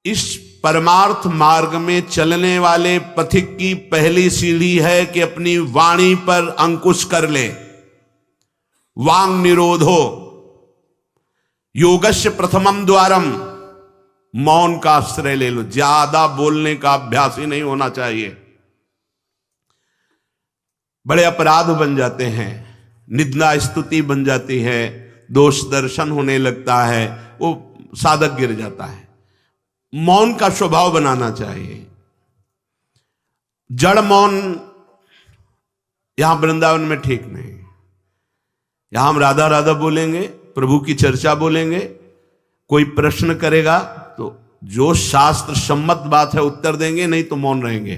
इस परमार्थ मार्ग में चलने वाले पथिक की पहली सीढ़ी है कि अपनी वाणी पर अंकुश कर ले। वांग निरोधो योगस्य प्रथमम द्वारम, मौन का आश्रय ले लो। ज्यादा बोलने का अभ्यास ही नहीं होना चाहिए। बड़े अपराध बन जाते हैं, निंदा स्तुति बन जाती है, दोष दर्शन होने लगता है, वो साधक गिर जाता है। मौन का स्वभाव बनाना चाहिए। जड़ मौन यहां वृंदावन में ठीक नहीं। यहां हम राधा राधा बोलेंगे, प्रभु की चर्चा बोलेंगे, कोई प्रश्न करेगा तो जो शास्त्र सम्मत बात है उत्तर देंगे, नहीं तो मौन रहेंगे।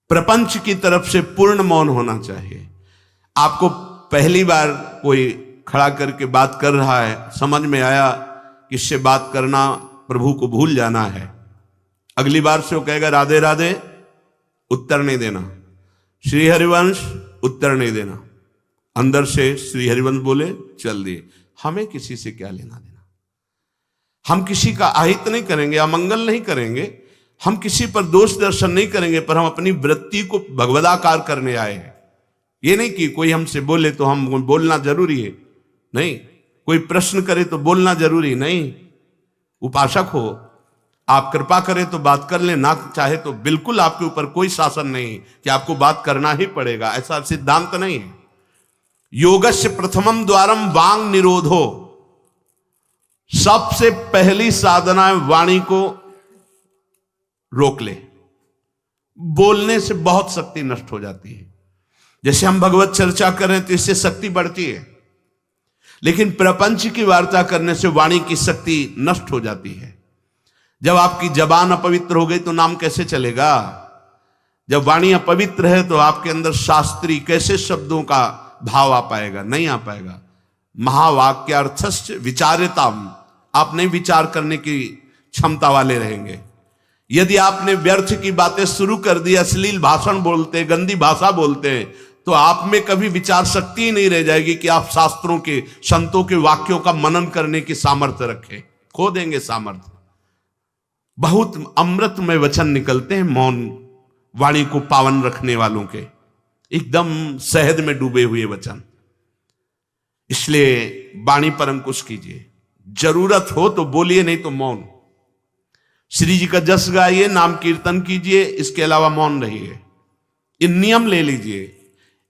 प्रपंच की तरफ से पूर्ण मौन होना चाहिए। आपको पहली बार कोई खड़ा करके बात कर रहा है, समझ में आया कि इससे बात करना प्रभु को भूल जाना है, अगली बार से वो कहेगा राधे राधे, उत्तर नहीं देना। श्री हरिवंश, उत्तर नहीं देना। अंदर से श्री हरिवंश बोले, चल दिए। हमें किसी से क्या लेना देना। हम किसी का अहित नहीं करेंगे, अमंगल नहीं करेंगे, हम किसी पर दोष दर्शन नहीं करेंगे, पर हम अपनी वृत्ति को भगवदाकार करने आए हैं। ये नहीं कि कोई हमसे बोले तो हम बोलना जरूरी है, नहीं। कोई प्रश्न करे तो बोलना जरूरी नहीं। उपासक हो, आप कृपा करें तो बात कर ले, ना चाहे तो बिल्कुल आपके ऊपर कोई शासन नहीं कि आपको बात करना ही पड़ेगा, ऐसा सिद्धांत नहीं है। योगस्य प्रथमम द्वारम वांग निरोधो, सबसे पहली साधना है वाणी को रोक ले। बोलने से बहुत शक्ति नष्ट हो जाती है। जैसे हम भगवत चर्चा करें तो इससे शक्ति बढ़ती है, लेकिन प्रपंच की वार्ता करने से वाणी की शक्ति नष्ट हो जाती है। जब आपकी जबान अपवित्र हो गई तो नाम कैसे चलेगा? जब वाणी अपवित्र है तो आपके अंदर शास्त्री कैसे शब्दों का भाव आ पाएगा? नहीं आ पाएगा। महावाक्यार्थस्य विचारिताम, आप नहीं विचार करने की क्षमता वाले रहेंगे। यदि आपने व्यर्थ की बातें शुरू कर दी, अश्लील भाषण बोलते, गंदी भाषा बोलते, तो आप में कभी विचार शक्ति ही नहीं रह जाएगी कि आप शास्त्रों के, संतों के वाक्यों का मनन करने की सामर्थ्य रखें। खो देंगे सामर्थ्य। बहुत अमृत में वचन निकलते हैं मौन वाणी को पावन रखने वालों के, एकदम शहद में डूबे हुए वचन। इसलिए वाणी पर अंकुश कीजिए। जरूरत हो तो बोलिए, नहीं तो मौन। श्री जी का जस गाइए, नाम कीर्तन कीजिए, इसके अलावा मौन रहिए। इन नियम ले लीजिए।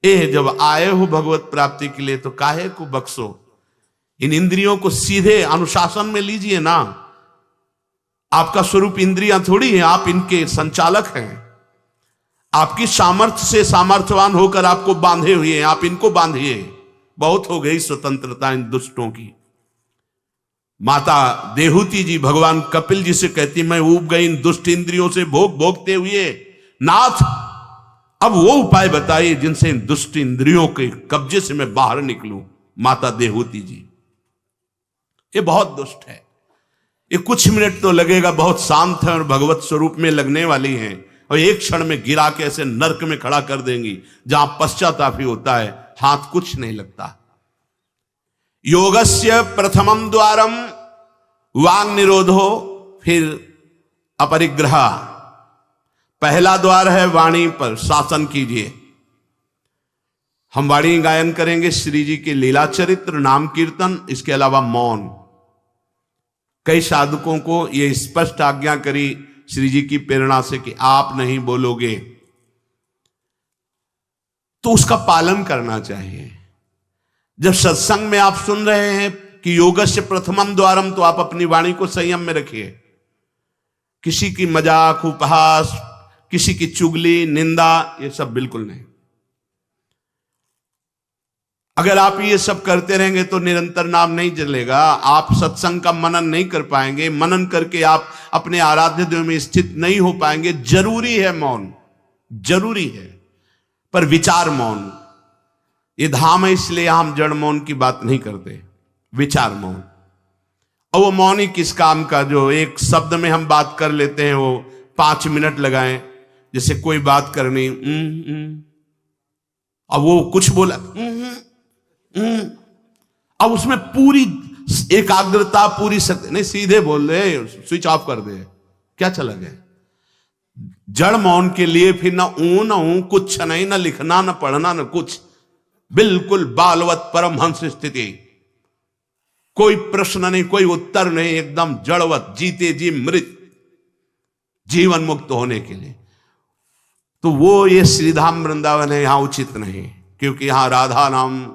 जब आए हो भगवत प्राप्ति के लिए तो काहे को बख्शो। इन इंद्रियों को सीधे अनुशासन में लीजिए ना। आपका स्वरूप इंद्रियां थोड़ी है, आप इनके संचालक हैं। आपकी सामर्थ्य से सामर्थ्यवान होकर आपको बांधे हुए हैं, आप इनको बांधिए। बहुत हो गई स्वतंत्रता इन दुष्टों की। माता देहूती जी भगवान कपिल जी से कहती, मैं ऊब गई इन दुष्ट इंद्रियों से भोगते हुए, नाथ अब वो उपाय बताइए जिनसे इन दुष्ट इंद्रियों के कब्जे से मैं बाहर निकलूं। माता देहूती जी, ये बहुत दुष्ट है। ये कुछ मिनट तो लगेगा, बहुत शांत है और भगवत स्वरूप में लगने वाली हैं, और एक क्षण में गिरा के ऐसे नरक में खड़ा कर देंगी जहां पश्चाताप ही होता है, हाथ कुछ नहीं लगता। योगस्य प्रथमम द्वारम वांग निरोधो, फिर अपरिग्रह। पहला द्वार है वाणी पर शासन कीजिए। हम वाणी गायन करेंगे, श्री जी के लीला चरित्र, नाम कीर्तन, इसके अलावा मौन। कई साधकों को यह स्पष्ट आज्ञा करी श्री जी की प्रेरणा से कि आप नहीं बोलोगे, तो उसका पालन करना चाहिए। जब सत्संग में आप सुन रहे हैं कि योगस्य प्रथमम द्वारम, तो आप अपनी वाणी को संयम में रखिए। किसी की मजाक, उपहास, किसी की चुगली, निंदा, ये सब बिल्कुल नहीं। अगर आप ये सब करते रहेंगे तो निरंतर नाम नहीं चलेगा। आप सत्संग का मनन नहीं कर पाएंगे। मनन करके आप अपने आराध्य देव में स्थित नहीं हो पाएंगे। जरूरी है मौन, जरूरी है, पर विचार मौन। ये धाम है, इसलिए हम जड़ मौन की बात नहीं करते, विचार मौन। और वो मौन ही किस काम का जो एक शब्द में हम बात कर लेते हैं, वो 5 मिनट लगाएं। जैसे कोई बात करनी, अब वो कुछ बोला, अब उसमें पूरी एकाग्रता पूरी शक्ति नहीं, सीधे बोल रहे, स्विच ऑफ कर दे, क्या चला गया। जड़ मौन के लिए फिर ना ऊ कुछ नहीं, ना लिखना ना पढ़ना ना कुछ, बिल्कुल बालवत परमहंस स्थिति, कोई प्रश्न नहीं, कोई उत्तर नहीं, एकदम जड़वत, जीते जी मृत, जीवन मुक्त होने के लिए। तो वो ये श्रीधाम वृंदावन है, यहां उचित नहीं, क्योंकि यहां राधा नाम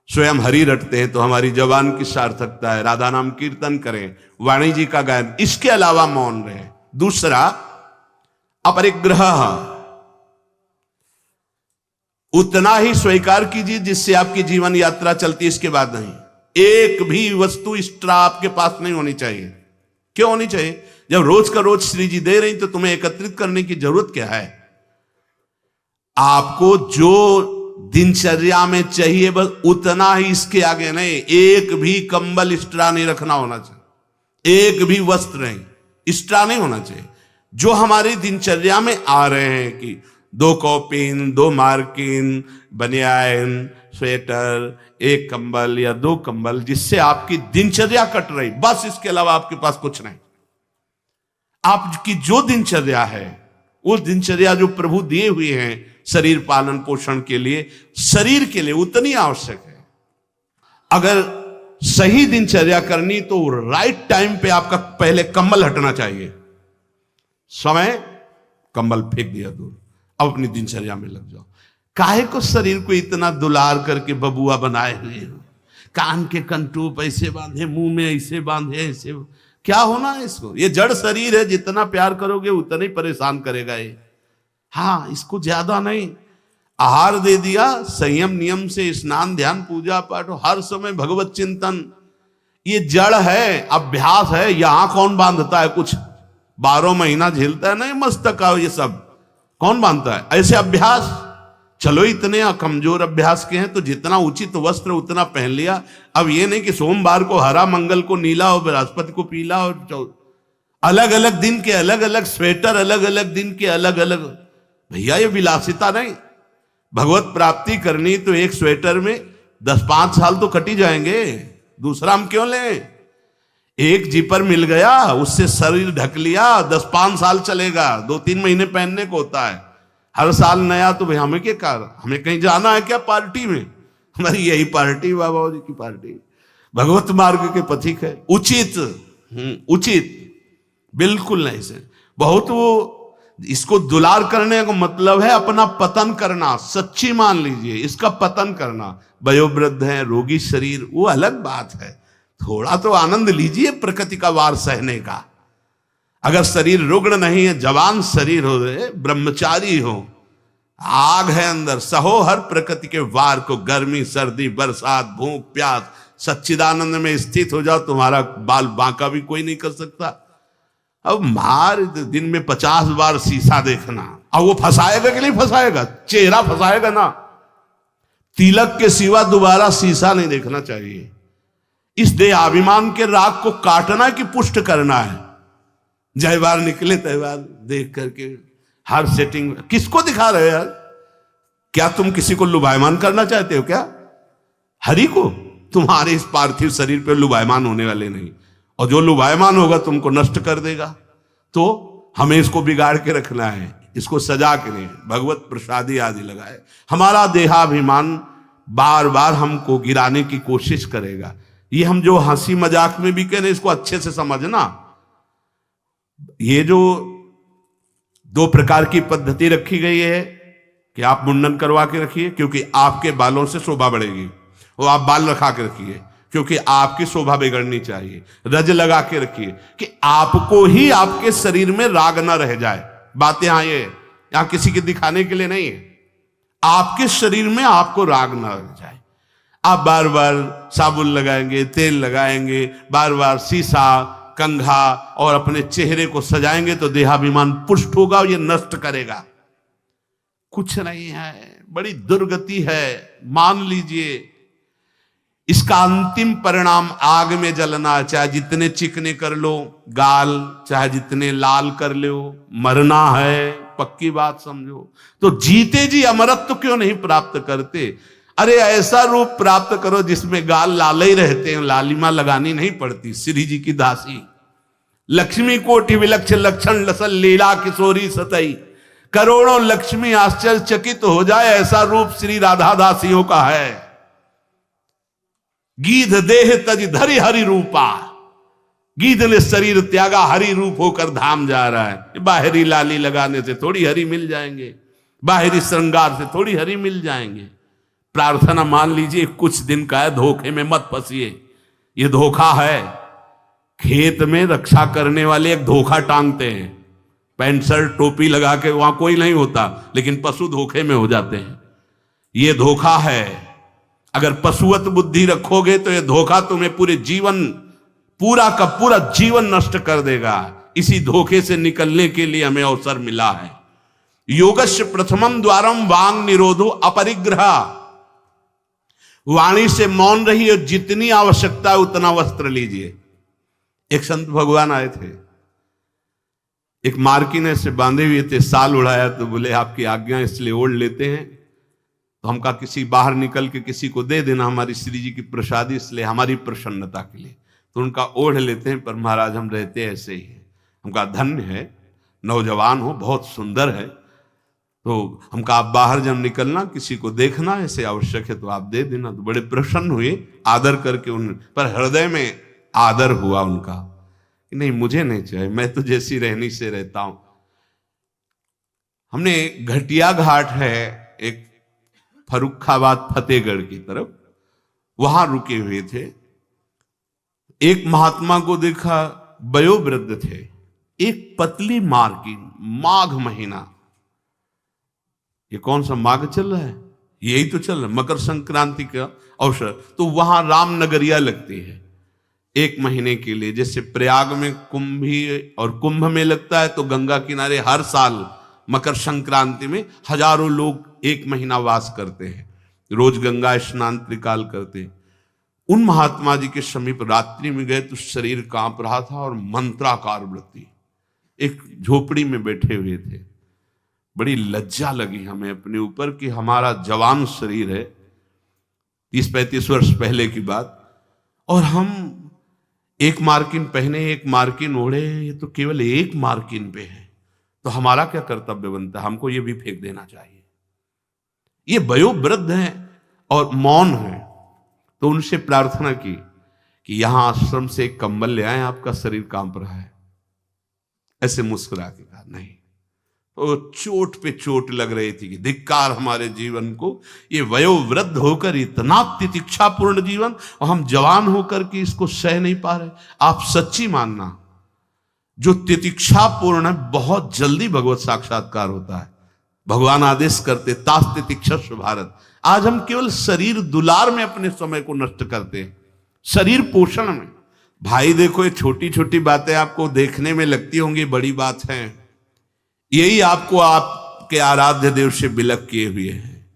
स्वयं हरि रटते हैं, तो हमारी जबान की सार्थकता है, राधा नाम कीर्तन करें, वाणी जी का गायन, इसके अलावा मौन रहे। दूसरा, अपरिग्रह, उतना ही स्वीकार कीजिए जिससे आपकी जीवन यात्रा चलती है, इसके बाद नहीं। एक भी वस्तु एक्स्ट्रा आपके पास नहीं होनी चाहिए। क्यों होनी चाहिए? जब रोज का रोज श्री जी दे रही तो तुम्हें एकत्रित करने की जरूरत क्या है? आपको जो दिनचर्या में चाहिए बस उतना ही, इसके आगे नहीं। एक भी कंबल एक्स्ट्रा नहीं रखना होना चाहिए, एक भी वस्त्र नहीं एक्स्ट्रा नहीं होना चाहिए। जो हमारी दिनचर्या में आ रहे हैं कि 2 कॉपिन, 2 मार्किन, बनियान, स्वेटर, 1 कंबल या 2 कंबल, जिससे आपकी दिनचर्या कट रही, बस इसके अलावा आपके पास कुछ नहीं। आपकी जो दिनचर्या है, वो दिनचर्या जो प्रभु दिए हुए हैं शरीर पालन पोषण के लिए, शरीर के लिए उतनी आवश्यक है। अगर सही दिनचर्या करनी तो राइट टाइम पे आपका पहले कंबल हटना चाहिए। समय कंबल फेंक दिया दूर, अब अपनी दिनचर्या में लग जाओ। काहे को शरीर को इतना दुलार करके बबुआ बनाए हुए हो, कान के कंटूप ऐसे बांधे, मुंह में ऐसे बांधे, ऐसे क्या होना है इसको? ये जड़ शरीर है, जितना प्यार करोगे उतना ही परेशान करेगा ये। हाँ, इसको ज्यादा नहीं, आहार दे दिया, संयम नियम से स्नान ध्यान पूजा पाठ, हर समय भगवत चिंतन, ये जड़ है, अभ्यास है। यहां कौन बांधता है कुछ? 12 महीना झेलता है नहीं मस्तक का, ये सब कौन बांधता है? ऐसे अभ्यास, चलो इतने कमजोर अभ्यास के हैं तो जितना उचित वस्त्र उतना पहन लिया। अब ये नहीं कि सोमवार को हरा, मंगल को नीला और बृहस्पति को पीला, और अलग अलग दिन के अलग अलग स्वेटर, अलग अलग दिन के अलग अलग। भैया ये विलासिता नहीं। भगवत प्राप्ति करनी तो एक स्वेटर में 10-5 साल तो कट ही जाएंगे, दूसरा हम क्यों लें? एक जीपर मिल गया, उससे शरीर ढक लिया, 10-5 साल चलेगा, 2-3 महीने पहनने को होता है। हर साल नया तो भाई हमें क्या कार, हमें कहीं जाना है क्या पार्टी में? हमारी यही पार्टी, बाबा जी की पार्टी, भगवत मार्ग के पथिक है। उचित उचित बिल्कुल नहीं से बहुत, वो इसको दुलार करने का मतलब है अपना पतन करना। सच्ची मान लीजिए, इसका पतन करना। वयोवृद्ध है, रोगी शरीर, वो अलग बात है, थोड़ा तो आनंद लीजिए प्रकृति का वार सहने का। अगर शरीर रुग्ण नहीं है, जवान शरीर हो, ब्रह्मचारी हो, आग है अंदर, सहो हर प्रकृति के वार को, गर्मी सर्दी बरसात भूख प्यास, सच्चिदानंद में स्थित हो जाओ, तुम्हारा बाल बांका भी कोई नहीं कर सकता। अब मार दिन में 50 बार शीशा देखना, अब वो फंसाएगा कि नहीं फंसाएगा? चेहरा फंसाएगा ना। तिलक के सिवा दोबारा शीशा नहीं देखना चाहिए। इस देहाभिमान के राग को काटना कि पुष्ट करना है? जय बार निकले तय बार देख करके हर सेटिंग किसको दिखा रहे हो यार? क्या तुम किसी को लुभायमान करना चाहते हो क्या? हरि को? तुम्हारे इस पार्थिव शरीर पे लुभायमान होने वाले नहीं, और जो लुभायमान होगा तुमको नष्ट कर देगा। तो हमें इसको बिगाड़ के रखना है, इसको सजा के नहीं, भगवत प्रसादी आदि लगाए। हमारा देहाभिमान बार बार हमको गिराने की कोशिश करेगा। ये हम जो हंसी मजाक में भी कह रहे, इसको अच्छे से समझना। ये जो 2 प्रकार की पद्धति रखी गई है कि आप मुंडन करवा के रखिए क्योंकि आपके बालों से शोभा बढ़ेगी, और आप बाल रखा के रखिए क्योंकि आपकी शोभा बिगड़नी चाहिए। रज लगा के रखिए कि आपको ही आपके शरीर में राग ना रह जाए। बात यहां किसी के दिखाने के लिए नहीं है, आपके शरीर में आपको राग ना रह जाए। आप बार बार साबुन लगाएंगे, तेल लगाएंगे, बार बार शीशा कंघा और अपने चेहरे को सजाएंगे तो देहाभिमान पुष्ट होगा, और ये नष्ट करेगा। कुछ नहीं है, बड़ी दुर्गति है, मान लीजिए। इसका अंतिम परिणाम आग में जलना, चाहे जितने चिकने कर लो गाल, चाहे जितने लाल कर लो, मरना है, पक्की बात समझो। तो जीते जी अमरत्व क्यों नहीं प्राप्त करते? अरे ऐसा रूप प्राप्त करो जिसमें गाल लाल ही रहते हैं, लालिमा लगानी नहीं पड़ती। श्री जी की दासी लक्ष्मी कोटि विलक्षण लक्षण लसल लीला किशोरी सतई, करोड़ों लक्ष्मी आश्चर्यचकित हो जाए ऐसा रूप श्री राधा दासियों का है। गीध देह तज धरि हरि रूपा, गीध ने शरीर त्यागा, हरि रूप होकर धाम जा रहा है। बाहरी लाली लगाने से थोड़ी हरि मिल जाएंगे, बाहरी श्रृंगार से थोड़ी हरि मिल जाएंगे। प्रार्थना मान लीजिए कुछ दिन का है, धोखे में मत फंसिए। ये धोखा है। खेत में रक्षा करने वाले एक धोखा टांगते हैं, पैंट शर्ट टोपी लगा के, वहां कोई नहीं होता, लेकिन पशु धोखे में हो जाते हैं। ये धोखा है। अगर पशुवत बुद्धि रखोगे तो ये धोखा तुम्हें पूरे जीवन, पूरा का पूरा जीवन नष्ट कर देगा। इसी धोखे से निकलने के लिए हमें अवसर मिला है। योगस्य प्रथमम द्वारम वांग निरोधो अपरिग्रह, वाणी से मौन रही और जितनी आवश्यकता है उतना वस्त्र लीजिए। एक संत भगवान आए थे, एक मार्किन से बांधे हुए थे, साल उड़ाया तो बोले आपकी आज्ञा इसलिए ओढ़ लेते हैं। तो हम कहा किसी बाहर निकल के किसी को दे देना, हमारी श्री जी की प्रसादी, इसलिए हमारी प्रसन्नता के लिए। तो उनका ओढ़ लेते हैं, पर महाराज हम रहते ऐसे ही हैं। हम कहा धन्य है, नौजवान हो, बहुत सुंदर है। तो हम कहा आप बाहर जब निकलना किसी को देखना ऐसे आवश्यक है तो आप दे देना। तो बड़े प्रसन्न हुए, आदर करके उन पर हृदय में आदर हुआ उनका, नहीं मुझे नहीं चाहिए, मैं तो जैसी रहनी से रहता हूं। हमने घटिया घाट है एक फर्रुखाबाद फतेहगढ़ की तरफ, वहां रुके हुए थे। एक महात्मा को देखा, वयोवृद्ध थे, एक पतली मार्किन, माघ महीना, ये कौन सा माघ चल रहा है, यही तो चल रहा है, मकर संक्रांति का अवसर। तो वहां रामनगरिया लगती है 1 महीने के लिए। जैसे प्रयाग में कुंभी और कुंभ में लगता है, तो गंगा किनारे हर साल मकर संक्रांति में हजारों लोग 1 महीना वास करते हैं, रोज गंगा स्नान त्रिकाल करते हैं। उन महात्मा जी के समीप रात्रि में गए तो शरीर कांप रहा था और मंत्राकार वृत्ति, एक झोपड़ी में बैठे हुए थे। बड़ी लज्जा लगी हमें अपने ऊपर कि हमारा जवान शरीर है, 30-35 वर्ष पहले की बात, और हम 1 मार्किन पहने, 1 मार्किन ओढ़े, ये तो केवल 1 मार्किन पे है, तो हमारा क्या कर्तव्य बनता है, हमको ये भी फेंक देना चाहिए। ये वयोवृद्ध हैं और मौन है। तो उनसे प्रार्थना की कि यहां आश्रम से एक कंबल ले आए, आपका शरीर कांप रहा है। ऐसे मुस्कुरा के कहा नहीं। तो चोट पे चोट लग रही थी कि धिक्कार हमारे जीवन को, ये वयोवृद्ध होकर इतना तितिक्षापूर्ण जीवन, और हम जवान होकर के इसको सह नहीं पा रहे। आप सच्ची मानना, जो तितिक्षापूर्ण है बहुत जल्दी भगवत साक्षात्कार होता है। भगवान आदेश करते तास तितिक्षस्व भारत। आज हम केवल शरीर दुलार में अपने समय को नष्ट करते हैं, शरीर पोषण में। भाई देखो, ये छोटी छोटी बातें आपको देखने में लगती होंगी बड़ी बात है, यही आपको आपके आराध्य देव से विलग किए हुए हैं।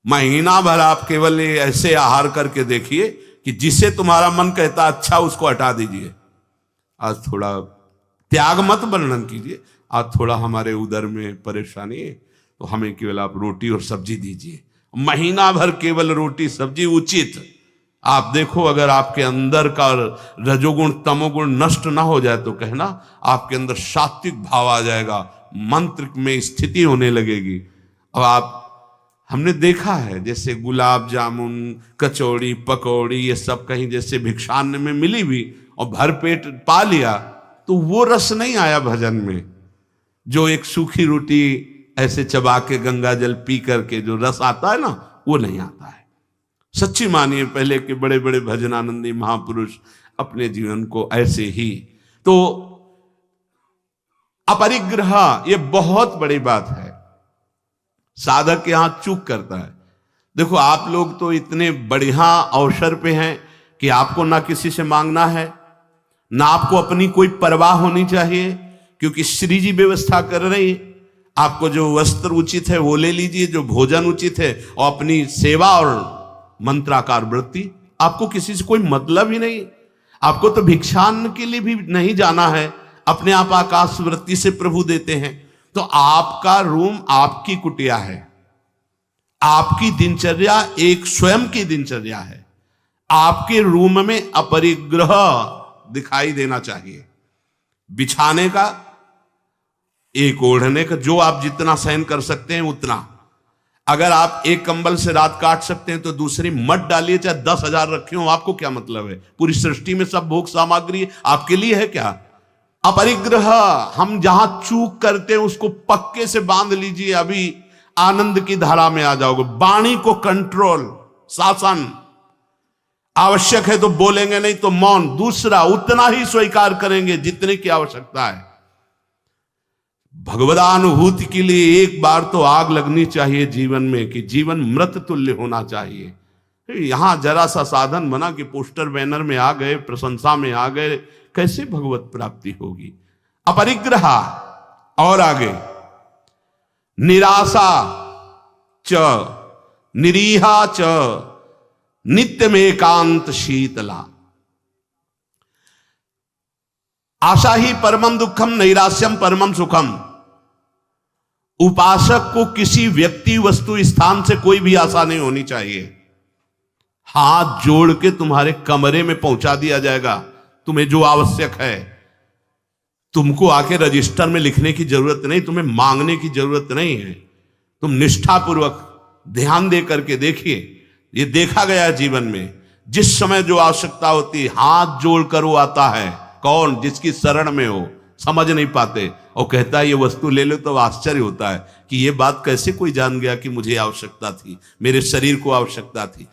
महीना भर आप केवल ऐसे आहार करके देखिए कि जिसे तुम्हारा मन कहता अच्छा उसको हटा दीजिए। आज थोड़ा त्याग मत वर्णन कीजिए, आज थोड़ा हमारे उदर में परेशानी है तो हमें केवल आप रोटी और सब्जी दीजिए। महीना भर केवल रोटी सब्जी उचित। आप देखो, अगर आपके अंदर का रजोगुण तमोगुण नष्ट ना हो जाए तो कहना आपके अंदर सात्विक भाव आ जाएगा, मंत्र में स्थिति होने लगेगी। और आप, हमने देखा है जैसे गुलाब जामुन, कचौड़ी, पकौड़ी, ये सब कहीं जैसे भिक्षान्न में मिली भी और भरपेट पा लिया, तो वो रस नहीं आया भजन में। जो एक सूखी रोटी ऐसे चबा के गंगा जल पी करके जो रस आता है ना, वो नहीं आता है। सच्ची मानिए, पहले के बड़े बड़े भजनानंदी महापुरुष अपने जीवन को ऐसे ही। तो अपरिग्रह ये बहुत बड़ी बात है, साधक यहां चूक करता है। देखो, आप लोग तो इतने बढ़िया अवसर पे हैं कि आपको ना किसी से मांगना है, ना आपको अपनी कोई परवाह होनी चाहिए, क्योंकि श्री जी व्यवस्था कर रही है। आपको जो वस्त्र उचित है वो ले लीजिए, जो भोजन उचित है, और अपनी सेवा और मंत्राकार वृत्ति। आपको किसी से कोई मतलब ही नहीं। आपको तो भिक्षान्न के लिए भी नहीं जाना है, अपने आप आकाश वृत्ति से प्रभु देते हैं। तो आपका रूम आपकी कुटिया है, आपकी दिनचर्या एक स्वयं की दिनचर्या है। आपके रूम में अपरिग्रह दिखाई देना चाहिए। बिछाने का, एक ओढ़ने का, जो आप जितना सहन कर सकते हैं उतना। अगर आप एक कंबल से रात काट सकते हैं तो दूसरी मत डालिए, चाहे 10,000 रखे हो, आपको क्या मतलब है? पूरी सृष्टि में सब भोग सामग्री आपके लिए है क्या? अपरिग्रह, हम जहां चूक करते हैं उसको पक्के से बांध लीजिए, अभी आनंद की धारा में आ जाओगे। वाणी को कंट्रोल, शासन। आवश्यक है तो बोलेंगे, नहीं तो मौन। दूसरा, उतना ही स्वीकार करेंगे जितने की आवश्यकता है। भगवदानुभूति के लिए एक बार तो आग लगनी चाहिए जीवन में, कि जीवन मृत तुल्य होना चाहिए। यहां जरा सा साधन बना कि पोस्टर बैनर में आ गए, प्रशंसा में आ गए, कैसे भगवत प्राप्ति होगी? अपरिग्रह। और आगे, निराशा च निरीहा च नित्यमेकांत शीतला। आशा ही परमम दुखम, नैराश्यम परमम सुखम। उपासक को किसी व्यक्ति, वस्तु, स्थान से कोई भी आशा नहीं होनी चाहिए। हाथ जोड़ के तुम्हारे कमरे में पहुंचा दिया जाएगा तुम्हें जो आवश्यक है। तुमको आके रजिस्टर में लिखने की जरूरत नहीं, तुम्हें मांगने की जरूरत नहीं है। तुम निष्ठापूर्वक ध्यान दे करके देखिए, ये देखा गया है जीवन में, जिस समय जो आवश्यकता होती है हाथ जोड़कर वो आता है। कौन? जिसकी शरण में हो। समझ नहीं पाते और कहता है ये वस्तु ले लो, तो आश्चर्य होता है कि ये बात कैसे कोई जान गया कि मुझे आवश्यकता थी, मेरे शरीर को आवश्यकता थी।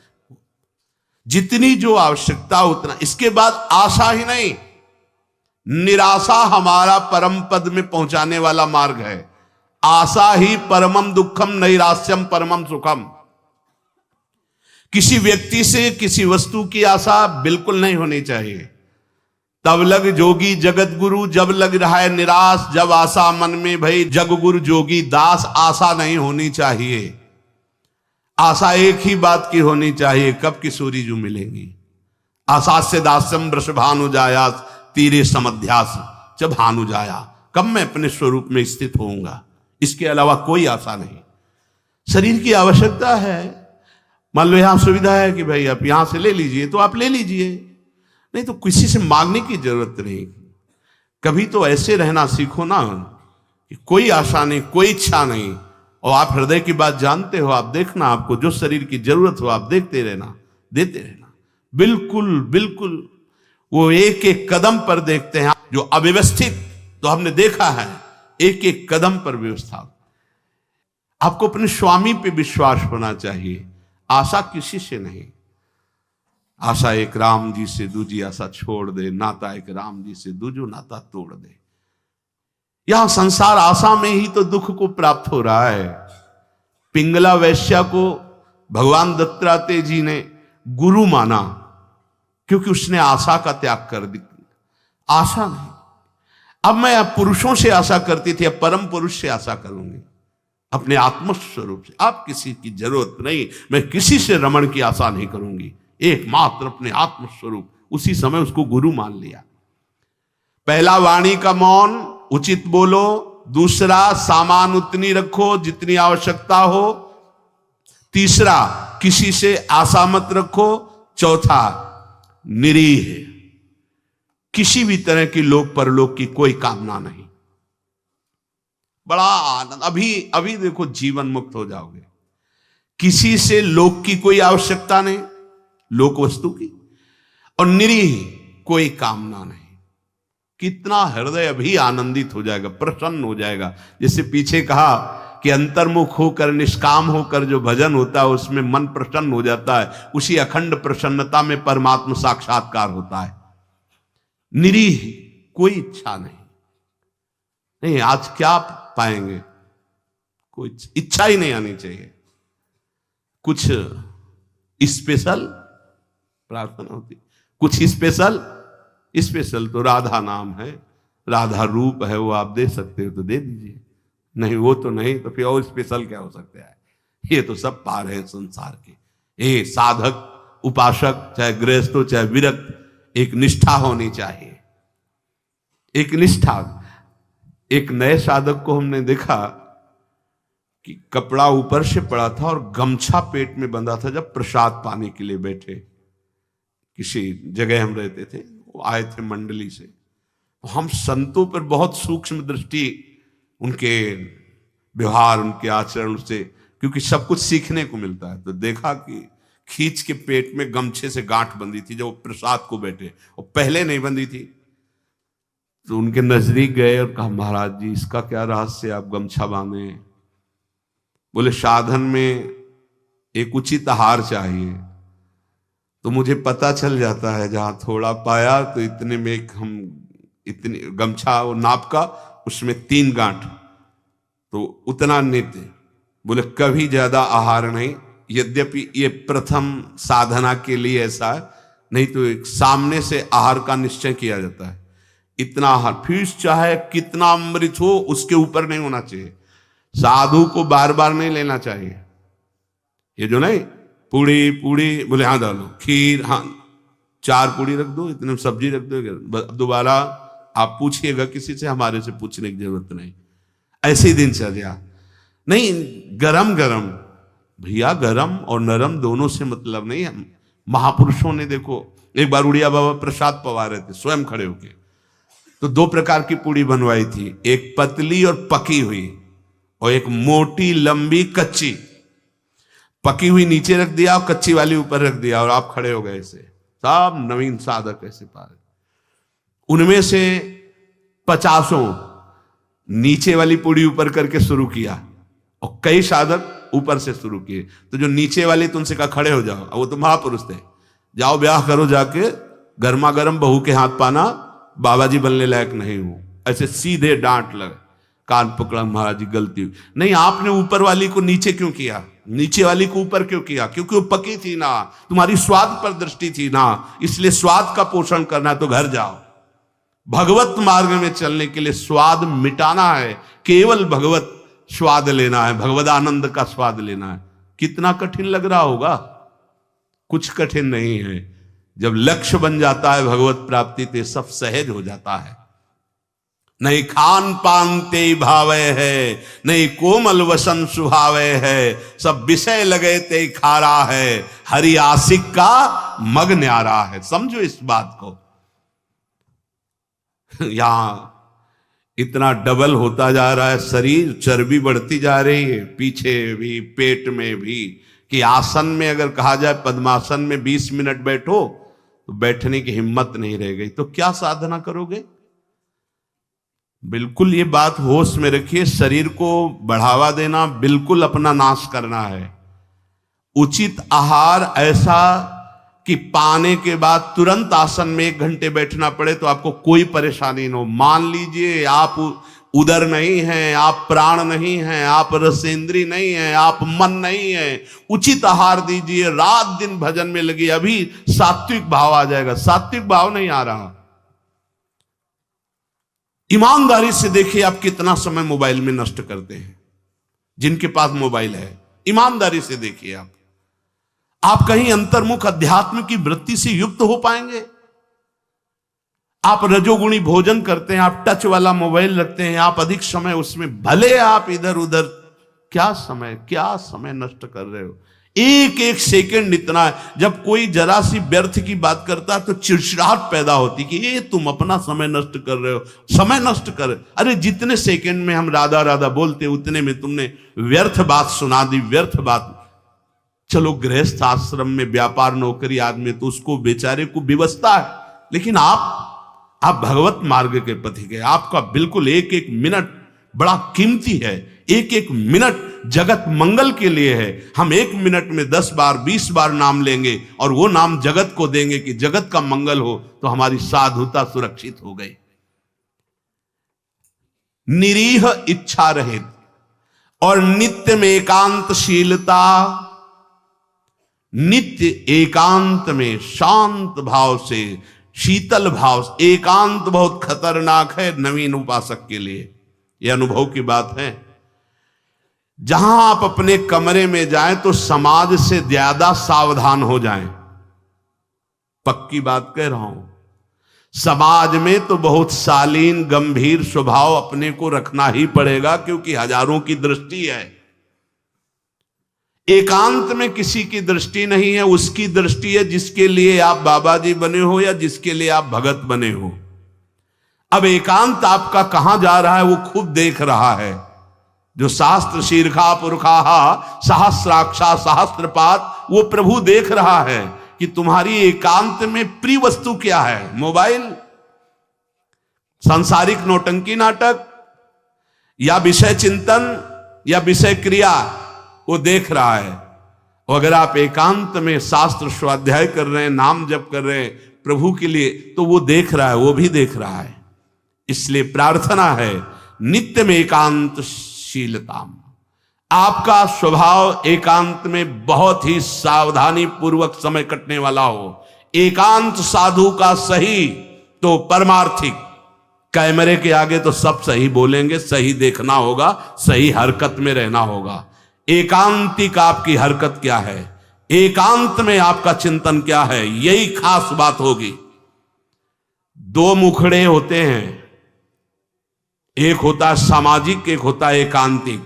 जितनी जो आवश्यकता उतना। इसके बाद आशा ही नहीं, निराशा हमारा परम पद में पहुंचाने वाला मार्ग है। आशा ही परमम दुखम, नैराश्यम परमम सुखम। किसी व्यक्ति से, किसी वस्तु की आशा बिल्कुल नहीं होनी चाहिए। तब लग जोगी जगत गुरु, जब लग रहा है निराश, जब आशा मन में भई जग गुरु जोगी दास। आशा नहीं होनी चाहिए। आशा एक ही बात की होनी चाहिए, कब किशोरी जो मिलेंगी। आशा से दास्यम वृषभानु जायास, तीरे समध्यास जब भानु जाया। कब मैं अपने स्वरूप में स्थित होऊंगा, इसके अलावा कोई आशा नहीं। शरीर की आवश्यकता है। मान लो यहां सुविधा है कि भाई आप यहां से ले लीजिए, तो आप ले लीजिए, नहीं तो किसी से मांगने की जरूरत नहीं। कभी तो ऐसे रहना सीखो ना कि कोई आशा नहीं, कोई इच्छा नहीं, और आप हृदय की बात जानते हो। आप देखना, आपको जो शरीर की जरूरत हो आप देखते रहना, देते रहना। बिल्कुल बिल्कुल वो एक एक कदम पर देखते हैं। जो अव्यवस्थित, तो हमने देखा है एक एक कदम पर व्यवस्था। आपको अपने स्वामी पे विश्वास होना चाहिए, आशा किसी से नहीं। आशा एक राम जी से दूजी आशा छोड़ दे, नाता एक राम जी से दूजो नाता तोड़ दे। यहां संसार आशा में ही तो दुख को प्राप्त हो रहा है। पिंगला वैश्या को भगवान दत्तात्रेय जी ने गुरु माना, क्योंकि उसने आशा का त्याग कर दी। आशा नहीं। अब मैं पुरुषों से आशा करती थी, अब परम पुरुष से आशा करूंगी, अपने आत्मस्वरूप से। अब किसी की जरूरत नहीं, मैं किसी से रमण की आशा नहीं करूंगी, एकमात्र अपने आत्मस्वरूप। उसी समय उसको गुरु मान लिया। पहला, वाणी का मौन, उचित बोलो। दूसरा, सामान उतनी रखो जितनी आवश्यकता हो। तीसरा, किसी से आशा मत रखो। चौथा, निरीह, किसी भी तरह की लोक परलोक की कोई कामना नहीं। बड़ा आनंद। अभी देखो, जीवन मुक्त हो जाओगे। किसी से लोक की कोई आवश्यकता नहीं, लोक वस्तु की, और निरीह, कोई कामना नहीं। कितना हृदय अभी आनंदित हो जाएगा, प्रसन्न हो जाएगा। जैसे पीछे कहा कि अंतर्मुख होकर, निष्काम होकर जो भजन होता है उसमें मन प्रसन्न हो जाता है। उसी अखंड प्रसन्नता में परमात्मा साक्षात्कार होता है। निरीह, कोई इच्छा नहीं। आज क्या पाएंगे? कोई इच्छा ही नहीं आनी चाहिए। कुछ स्पेशल प्रार्थना होती, कुछ स्पेशल तो राधा नाम है, राधा रूप है, वो आप दे सकते हो तो दे दीजिए, नहीं वो तो नहीं, तो फिर और स्पेशल क्या हो सकता है? ये तो सब पार है संसार के। ये साधक, उपासक, चाहे गृहस्थ हो चाहे विरक्त, एक निष्ठा होनी चाहिए, एक निष्ठा। एक नए साधक को हमने देखा कि कपड़ा ऊपर से पड़ा था और गमछा पेट में बंधा था। जब प्रसाद पाने के लिए बैठे, किसी जगह हम रहते थे, वो आए थे मंडली से, तो हम संतों पर बहुत सूक्ष्म दृष्टि, उनके व्यवहार, उनके आचरण से, क्योंकि सब कुछ सीखने को मिलता है, तो देखा कि खींच के पेट में गमछे से गांठ बंधी थी जब वो प्रसाद को बैठे, और पहले नहीं बंधी थी। तो उनके नजदीक गए और कहा, महाराज जी इसका क्या रहस्य, आप गमछा बांधे? बोले साधन में एक उचित आहार चाहिए, तो मुझे पता चल जाता है जहां थोड़ा पाया तो इतने में हम इतनी गमछा वो नाप का, उसमें 3 गांठ, तो उतना नित्य। बोले कभी ज्यादा आहार नहीं, यद्यपि ये प्रथम साधना के लिए ऐसा है, नहीं तो एक सामने से आहार का निश्चय किया जाता है, इतना आहार, फिर चाहे कितना अमृत हो उसके ऊपर नहीं होना चाहिए। साधु को बार बार नहीं लेना चाहिए। ये जो नहीं पूड़ी पूड़ी बोले हाँ डालो, खीर हाँ 4 पूड़ी रख दो, इतने सब्जी रख दो, दोबारा आप पूछिएगा किसी से, हमारे से पूछने की जरूरत नहीं। ऐसी दिनचर्या नहीं, गरम गरम भैया, गरम और नरम दोनों से मतलब नहीं है। महापुरुषों ने देखो, एक बार उड़िया बाबा प्रसाद पवा रहे थे स्वयं खड़े होके, तो 2 प्रकार की पूड़ी बनवाई थी, एक पतली और पकी हुई, और एक मोटी लंबी कच्ची। पकी हुई नीचे रख दिया और कच्ची वाली ऊपर रख दिया, और आप खड़े हो गए ऐसे, सब नवीन साधक ऐसे पार। उनमें से 50 नीचे वाली पूड़ी ऊपर करके शुरू किया, और कई साधक ऊपर से शुरू किए। तो जो नीचे वाले तुमसे कहा खड़े हो जाओ, वो तो महापुरुष थे, जाओ ब्याह करो जाके, गर्मा गर्म बहू के हाथ पाना, बाबा जी बनने लायक नहीं हूं, ऐसे सीधे डांट लगे। कान पकड़ा, महाराज जी गलती हुई। नहीं, आपने ऊपर वाली को नीचे क्यों किया, नीचे वाली को ऊपर क्यों किया? क्योंकि वो पकी थी ना, तुम्हारी स्वाद पर दृष्टि थी ना, इसलिए स्वाद का पोषण करना है तो घर जाओ। भगवत मार्ग में चलने के लिए स्वाद मिटाना है, केवल भगवत स्वाद लेना है, भगवद आनंद का स्वाद लेना है। कितना कठिन लग रहा होगा? कुछ कठिन नहीं है। जब लक्ष्य बन जाता है भगवत प्राप्ति, तो सब सहज हो जाता है। नहीं खान पान ते भावे है, नहीं कोमल वसन सुहावे है, सब विषय लगे ते खारा है, हरि आशिक का मग न्यारा है। समझो इस बात को। यहां इतना डबल होता जा रहा है शरीर, चर्बी बढ़ती जा रही है, पीछे भी पेट में भी, कि आसन में अगर कहा जाए पद्मासन में 20 मिनट बैठो तो बैठने की हिम्मत नहीं रह गई, तो क्या साधना करोगे? बिल्कुल ये बात होश में रखिए, शरीर को बढ़ावा देना बिल्कुल अपना नाश करना है। उचित आहार ऐसा कि पाने के बाद तुरंत आसन में 1 घंटे बैठना पड़े तो आपको कोई परेशानी न हो। मान लीजिए आप उदर नहीं है, आप प्राण नहीं है, आप रसेंद्री नहीं है, आप मन नहीं है, उचित आहार दीजिए, रात दिन भजन में लगी, अभी सात्विक भाव आ जाएगा। सात्विक भाव नहीं आ रहा। ईमानदारी से देखिए आप कितना समय मोबाइल में नष्ट करते हैं। जिनके पास मोबाइल है, ईमानदारी से देखिए आप कहीं अंतर्मुख अध्यात्म की वृत्ति से युक्त हो पाएंगे? आप रजोगुणी भोजन करते हैं, आप टच वाला मोबाइल रखते हैं, आप अधिक समय उसमें, भले आप इधर उधर, क्या समय नष्ट कर रहे हो। एक एक सेकंड इतना है। जब कोई जरा सी व्यर्थ की बात करता है तो चिड़चिड़ाहट पैदा होती कि ये तुम अपना समय नष्ट कर रहे हो, समय नष्ट कर। अरे जितने सेकंड में हम राधा राधा बोलते उतने में तुमने व्यर्थ बात सुना दी, व्यर्थ बात। चलो गृहस्थ आश्रम में व्यापार नौकरी आदमी तो उसको बेचारे को व्यवस्था है, लेकिन आप भगवत मार्ग के पथिक है। आपका बिल्कुल एक एक मिनट बड़ा कीमती है, एक एक मिनट जगत मंगल के लिए है। हम 1 मिनट में 10 बार 20 बार नाम लेंगे और वो नाम जगत को देंगे कि जगत का मंगल हो, तो हमारी साधुता सुरक्षित हो गई। निरीह इच्छा रहित और नित्य में एकांतशीलता, नित्य एकांत में शांत भाव से, शीतल भाव से। एकांत बहुत खतरनाक है नवीन उपासक के लिए, यह अनुभव की बात है। जहां आप अपने कमरे में जाएं तो समाज से ज्यादा सावधान हो जाएं। पक्की बात कह रहा हूं। समाज में तो बहुत शालीन गंभीर स्वभाव अपने को रखना ही पड़ेगा, क्योंकि हजारों की दृष्टि है। एकांत में किसी की दृष्टि नहीं है, उसकी दृष्टि है जिसके लिए आप बाबा जी बने हो या जिसके लिए आप भगत बने हो। अब एकांत आपका कहां जा रहा है वो खुद देख रहा है। जो शास्त्र शीर्षा पुरखा सहस्राक्षा सहस्त्रपात, वो प्रभु देख रहा है कि तुम्हारी एकांत में प्रिय वस्तु क्या है। मोबाइल, सांसारिक नौटंकी नाटक, या विषय चिंतन, या विषय क्रिया, वो देख रहा है। और अगर आप एकांत में शास्त्र स्वाध्याय कर रहे हैं, नाम जप कर रहे हैं प्रभु के लिए, तो वो देख रहा है, वो भी देख रहा है। इसलिए प्रार्थना है नित्य में एकांतशीलता। आपका स्वभाव एकांत में बहुत ही सावधानी पूर्वक समय कटने वाला हो। एकांत साधु का सही तो परमार्थिक। कैमरे के आगे तो सब सही बोलेंगे, सही देखना होगा, सही हरकत में रहना होगा। एकांतिक आपकी हरकत क्या है, एकांत में आपका चिंतन क्या है, यही खास बात होगी। दो मुखड़े होते हैं, एक होता है सामाजिक, एक होता है एकांतिक।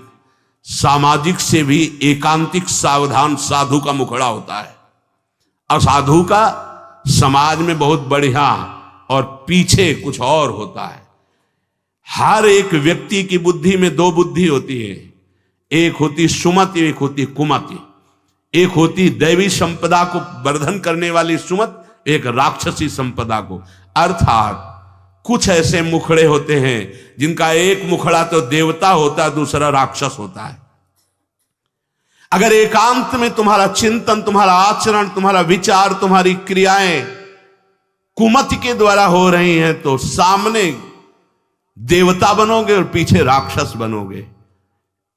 सामाजिक से भी एकांतिक सावधान साधु का मुखड़ा होता है। असाधु का समाज में बहुत बढ़िया और पीछे कुछ और होता है। हर एक व्यक्ति की बुद्धि में दो बुद्धि होती है, एक होती सुमति, एक होती कुमति। एक होती दैवी संपदा को वर्धन करने वाली सुमत, एक राक्षसी संपदा को। अर्थात कुछ ऐसे मुखड़े होते हैं जिनका एक मुखड़ा तो देवता होता है, दूसरा राक्षस होता है। अगर एकांत में तुम्हारा चिंतन, तुम्हारा आचरण, तुम्हारा विचार, तुम्हारी क्रियाएं कुमति के द्वारा हो रही हैं, तो सामने देवता बनोगे और पीछे राक्षस बनोगे।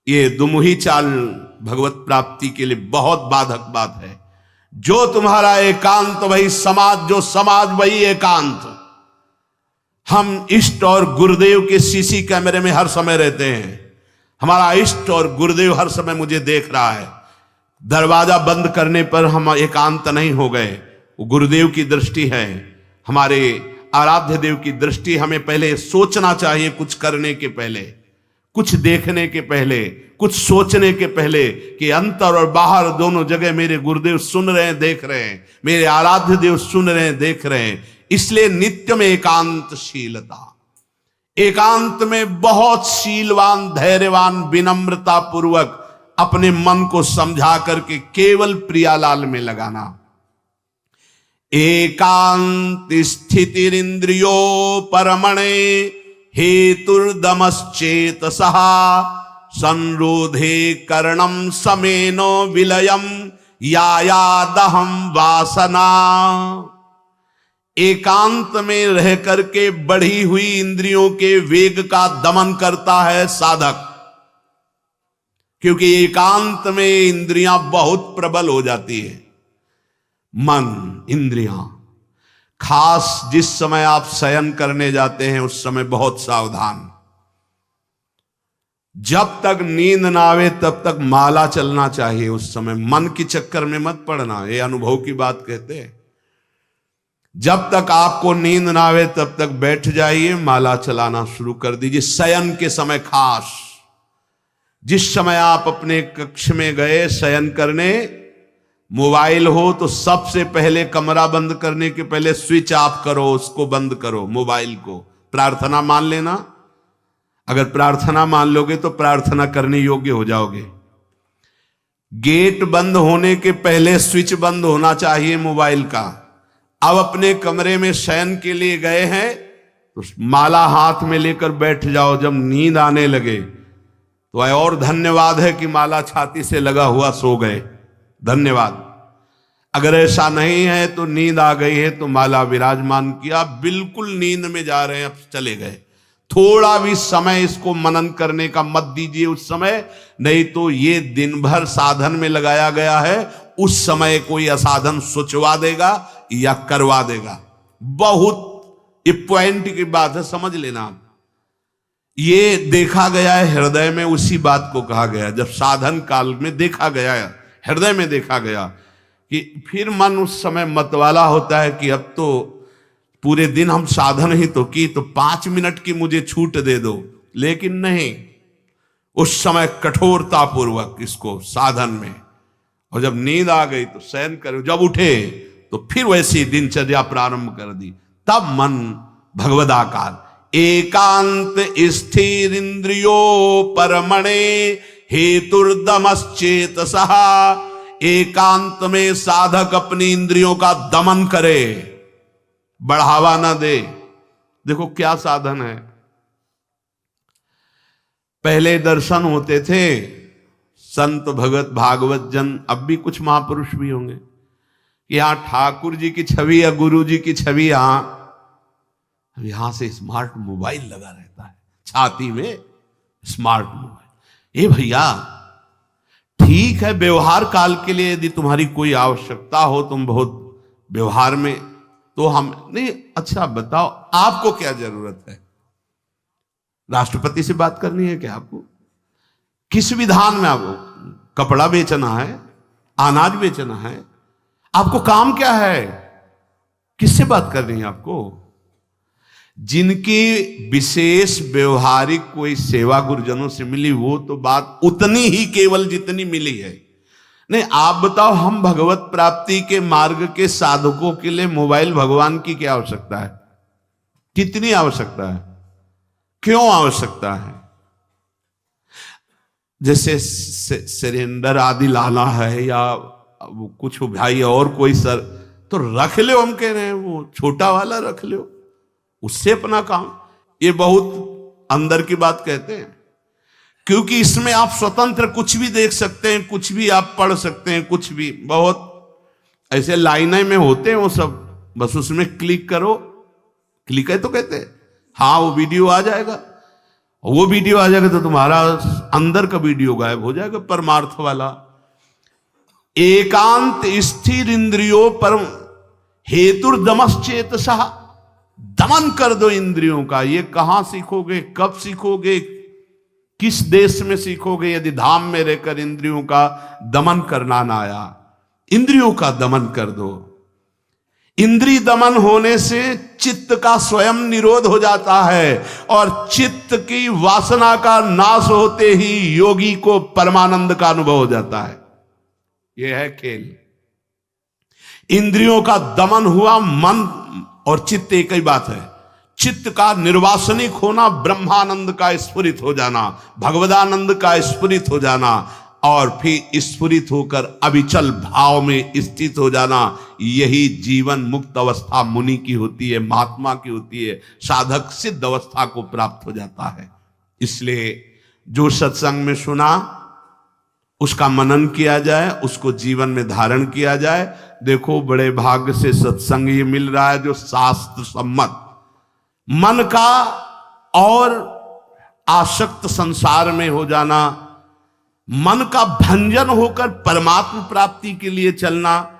ये दुमुही चाल भगवत प्राप्ति के लिए बहुत बाधक बात है। जो तुम्हारा एकांत वही समाज, जो समाज वही एकांत। हम इष्ट और गुरुदेव के सीसी कैमरे में हर समय रहते हैं। हमारा इष्ट और गुरुदेव हर समय मुझे देख रहा है। दरवाजा बंद करने पर हम एकांत नहीं हो गए, वो गुरुदेव की दृष्टि है, हमारे आराध्य देव की दृष्टि। हमें पहले सोचना चाहिए, कुछ करने के पहले, कुछ देखने के पहले, कुछ सोचने के पहले, कि अंतर और बाहर दोनों जगह मेरे गुरुदेव सुन रहे हैं, देख रहे हैं, मेरे आराध्य देव सुन रहे हैं, देख रहे हैं। इसलिए नित्य में एकांतशीलता। एकांत में बहुत शीलवान, धैर्यवान, विनम्रता पूर्वक अपने मन को समझा करके केवल प्रियालाल में लगाना। एकांत स्थितिरिंद्रियो परमणे हेतुर्दमश्चेतसः संरोधे कर्णम समेनो विलयम यायादहम वासना। एकांत में रह करके बढ़ी हुई इंद्रियों के वेग का दमन करता है साधक, क्योंकि एकांत में इंद्रियां बहुत प्रबल हो जाती है। मन, इंद्रियां, खास जिस समय आप शयन करने जाते हैं उस समय बहुत सावधान। जब तक नींद ना आवे तब तक माला चलना चाहिए। उस समय मन के चक्कर में मत पड़ना, ये अनुभव की बात कहते हैं। जब तक आपको नींद ना आवे तब तक बैठ जाइए, माला चलाना शुरू कर दीजिए। शयन के समय खास, जिस समय आप अपने कक्ष में गए शयन करने, मोबाइल हो तो सबसे पहले कमरा बंद करने के पहले स्विच ऑफ करो, उसको बंद करो मोबाइल को। प्रार्थना मान लेना, अगर प्रार्थना मान लोगे तो प्रार्थना करने योग्य हो जाओगे। गेट बंद होने के पहले स्विच बंद होना चाहिए मोबाइल का। अब अपने कमरे में शयन के लिए गए हैं तो माला हाथ में लेकर बैठ जाओ। जब नींद आने लगे तो और धन्यवाद है कि माला छाती से लगा हुआ सो गए, धन्यवाद। अगर ऐसा नहीं है तो नींद आ गई है तो माला विराजमान किया, बिल्कुल नींद में जा रहे हैं, अब चले गए। थोड़ा भी समय इसको मनन करने का मत दीजिए उस समय, नहीं तो ये दिन भर साधन में लगाया गया है, उस समय कोई असाधन सोचवा देगा या करवा देगा। बहुत ये पॉइंट की बात है, समझ लेना आप। ये देखा गया है हृदय में, उसी बात को कहा गया जब साधन काल में देखा गया है, हृदय में देखा गया कि फिर मन उस समय मतवाला होता है कि अब तो पूरे दिन हम साधन ही तो की, तो 5 मिनट की मुझे छूट दे दो। लेकिन नहीं, उस समय कठोरता पूर्वक इसको साधन में और जब नींद आ गई तो शयन करो, जब उठे तो फिर वैसी दिनचर्या प्रारंभ कर दी। तब मन भगवदाकार एकांत स्थिर इंद्रियो परमणे हेतुर्दमश्चेतसः। एकांत में साधक अपनी इंद्रियों का दमन करे, बढ़ावा ना दे। देखो क्या साधन है। पहले दर्शन होते थे संत भगत भागवत जन, अब भी कुछ महापुरुष भी होंगे कि यहां ठाकुर जी की छवि या गुरु जी की छवि, यहां से स्मार्ट मोबाइल लगा रहता है, छाती में स्मार्ट मोबाइल। ये भैया ठीक है, व्यवहार काल के लिए यदि तुम्हारी कोई आवश्यकता हो, तुम बहुत व्यवहार में, तो हम नहीं। अच्छा बताओ आपको क्या जरूरत है? राष्ट्रपति से बात करनी है क्या आपको? किस विधान में आपको कपड़ा बेचना है, अनाज बेचना है? आपको काम क्या है? किससे बात करनी है आपको? जिनकी विशेष व्यवहारिक कोई सेवा गुरुजनों से मिली, वो तो बात उतनी ही केवल जितनी मिली है। नहीं, आप बताओ, हम भगवत प्राप्ति के मार्ग के साधकों के लिए मोबाइल भगवान की क्या आवश्यकता है? कितनी आवश्यकता है? क्यों आवश्यकता है? जैसे सिलेंडर आदि लाना है या वो कुछ भाई और कोई सर, तो रख लो, हम कह रहे हैं वो छोटा वाला रख लो, उससे अपना काम। ये बहुत अंदर की बात कहते हैं, क्योंकि इसमें आप स्वतंत्र कुछ भी देख सकते हैं, कुछ भी आप पढ़ सकते हैं, कुछ भी। बहुत ऐसे लाइनें में होते हैं वो सब, बस उसमें क्लिक करो, क्लिक है तो कहते हैं हाँ वो वीडियो आ जाएगा। वो वीडियो आ जाएगा तो तुम्हारा अंदर का वीडियो गायब हो जाएगा, परमार्थ वाला। एकांत स्थिर इंद्रियों पर हेतुर्दमश्चेतसः। दमन कर दो इंद्रियों का। ये कहां सीखोगे, कब सीखोगे, किस देश में सीखोगे, यदि धाम में रहकर इंद्रियों का दमन करना ना आया? इंद्रियों का दमन कर दो। इंद्रिय दमन होने से चित्त का स्वयं निरोध हो जाता है, और चित्त की वासना का नाश होते ही योगी को परमानंद का अनुभव हो जाता है। यह है खेल। इंद्रियों का दमन हुआ, मन और चित्त एक ही बात है। चित्त का निर्वासनिक होना, ब्रह्मानंद का स्फुरित हो जाना, भगवदानंद का स्फुरित हो जाना, और फिर स्फुरित होकर अविचल भाव में स्थित हो जाना। यही जीवन मुक्त अवस्था मुनि की होती है, महात्मा की होती है। साधक सिद्ध अवस्था को प्राप्त हो जाता है। इसलिए जो सत्संग में सुना उसका मनन किया जाए, उसको जीवन में धारण किया जाए। देखो बड़े भाग्य से सत्संग ये मिल रहा है जो शास्त्र सम्मत। मन का और आसक्त संसार में हो जाना, मन का भंजन होकर परमात्मा प्राप्ति के लिए चलना,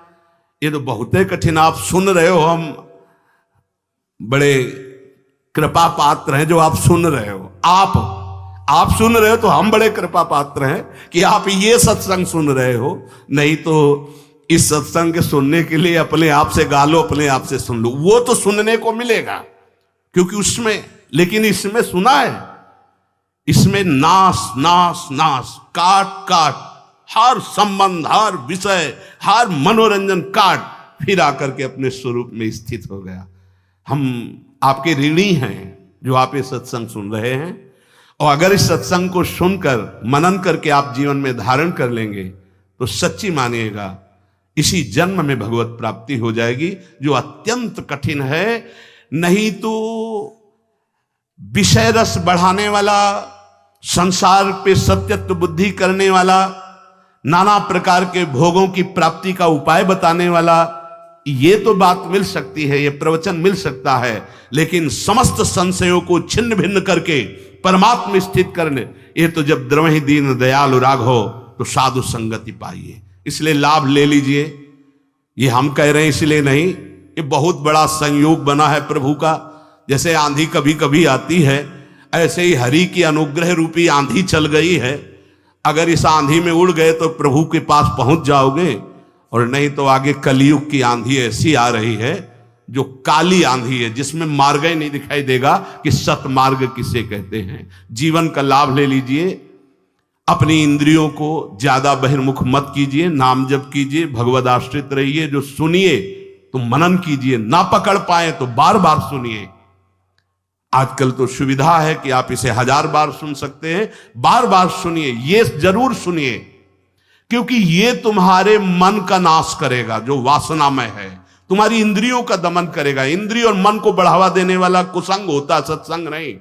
ये तो बहुत ही कठिन। आप सुन रहे हो, हम बड़े कृपा पात्र हैं जो आप सुन रहे हो। आप सुन रहे हो तो हम बड़े कृपा पात्र हैं कि आप ये सत्संग सुन रहे हो। नहीं तो इस सत्संग के सुनने के लिए अपने आप से गा लो, अपने आप से सुन लो, वो तो सुनने को मिलेगा क्योंकि उसमें, लेकिन इसमें सुना है, इसमें नाश नाश नाश, काट काट, हर संबंध, हर विषय, हर मनोरंजन काट, फिर आकर के अपने स्वरूप में स्थित हो गया। हम आपके ऋणी हैं जो आप ये सत्संग सुन रहे हैं, और अगर इस सत्संग को सुनकर मनन करके आप जीवन में धारण कर लेंगे तो सच्ची मानिएगा इसी जन्म में भगवत प्राप्ति हो जाएगी, जो अत्यंत कठिन है। नहीं तो विषय रस बढ़ाने वाला, संसार पे सत्यत्व बुद्धि करने वाला, नाना प्रकार के भोगों की प्राप्ति का उपाय बताने वाला, ये तो बात मिल सकती है, ये प्रवचन मिल सकता है, लेकिन समस्त संशयों को छिन्न भिन्न करके परमात्मा स्थित करने, ये तो जब द्रवहि दीन दयालु राघव तो साधु संगति पाइए। इसलिए लाभ ले लीजिए। ये हम कह रहे हैं इसलिए नहीं, ये बहुत बड़ा संयोग बना है प्रभु का। जैसे आंधी कभी कभी आती है, ऐसे ही हरि की अनुग्रह रूपी आंधी चल गई है। अगर इस आंधी में उड़ गए तो प्रभु के पास पहुंच जाओगे, और नहीं तो आगे कलयुग की आंधी ऐसी आ रही है जो काली आंधी है, जिसमें मार्ग ही नहीं दिखाई देगा कि सतमार्ग किसे कहते हैं। जीवन का लाभ ले लीजिए। अपनी इंद्रियों को ज्यादा बहिर्मुख मत कीजिए, नाम जप कीजिए, भगवद आश्रित रहिए। जो सुनिए तो मनन कीजिए, ना पकड़ पाए तो बार बार सुनिए। आजकल तो सुविधा है कि आप इसे 1000 बार सुन सकते हैं। बार बार सुनिए, ये जरूर सुनिए, क्योंकि ये तुम्हारे मन का नाश करेगा जो वासनामय है, तुम्हारी इंद्रियों का दमन करेगा। इंद्रिय और मन को बढ़ावा देने वाला कुसंग होता, सत्संग नहीं।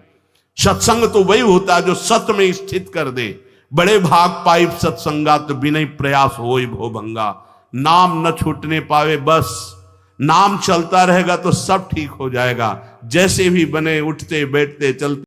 सत्संग तो वही होता है जो सत्य में स्थित कर दे। बड़े भाग पाइप सत्संगा तो बिना प्रयास होई भो भंगा। नाम न छूटने पावे, बस नाम चलता रहेगा तो सब ठीक हो जाएगा। जैसे भी बने, उठते बैठते चलते